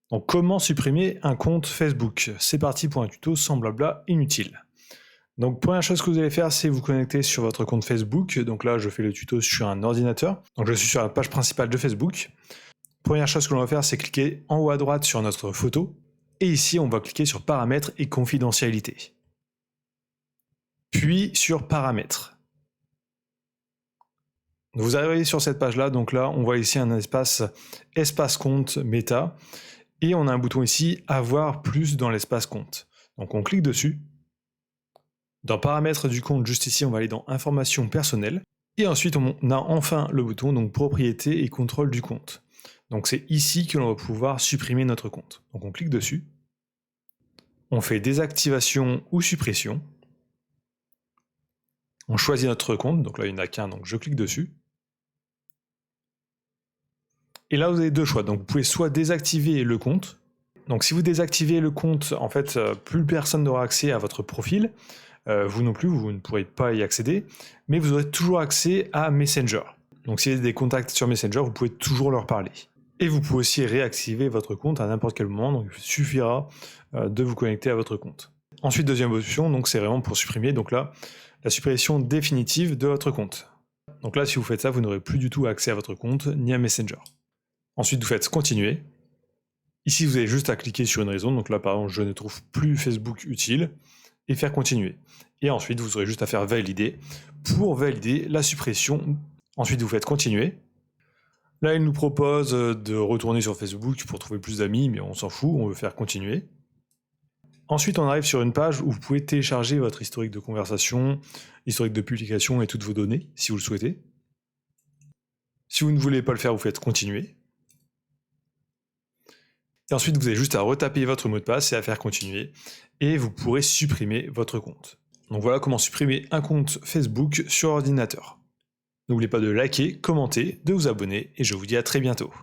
Donc comment supprimer un compte Facebook? C'est parti pour un tuto sans blabla inutile. Donc première chose que vous allez faire, c'est vous connecter sur votre compte Facebook. Donc là, je fais le tuto sur un ordinateur. Donc je suis sur la page principale de Facebook. Première chose que l'on va faire, c'est cliquer en haut à droite sur notre photo. Et ici, on va cliquer sur Paramètres et Confidentialité. Puis sur Paramètres. Vous arrivez sur cette page-là, donc là, on voit ici un espace compte méta. Et on a un bouton ici, avoir plus dans l'espace compte. Donc on clique dessus. Dans paramètres du compte, juste ici, on va aller dans informations personnelles. Et ensuite, on a enfin le bouton, donc propriété et contrôle du compte. Donc c'est ici que l'on va pouvoir supprimer notre compte. Donc on clique dessus. On fait désactivation ou suppression. On choisit notre compte, donc là il n'y en a qu'un, donc je clique dessus. Et là vous avez deux choix, donc vous pouvez soit désactiver le compte. Donc si vous désactivez le compte, en fait, plus personne n'aura accès à votre profil. Vous non plus, vous ne pourrez pas y accéder, mais vous aurez toujours accès à Messenger. Donc s'il y a des contacts sur Messenger, vous pouvez toujours leur parler. Et vous pouvez aussi réactiver votre compte à n'importe quel moment, donc il suffira de vous connecter à votre compte. Ensuite, deuxième option, donc c'est vraiment pour supprimer, donc là, la suppression définitive de votre compte. Donc là, si vous faites ça, vous n'aurez plus du tout accès à votre compte, ni à Messenger. Ensuite, vous faites continuer. Ici, vous avez juste à cliquer sur une raison, donc là, par exemple, je ne trouve plus Facebook utile, et faire continuer. Et ensuite, vous aurez juste à faire valider pour valider la suppression. Ensuite, vous faites continuer. Là, il nous propose de retourner sur Facebook pour trouver plus d'amis, mais on s'en fout, on veut faire continuer. Ensuite, on arrive sur une page où vous pouvez télécharger votre historique de conversation, historique de publication et toutes vos données, si vous le souhaitez. Si vous ne voulez pas le faire, vous faites continuer. Et ensuite, vous avez juste à retaper votre mot de passe et à faire continuer. Et vous pourrez supprimer votre compte. Donc voilà comment supprimer un compte Facebook sur ordinateur. N'oubliez pas de liker, commenter, de vous abonner et je vous dis à très bientôt.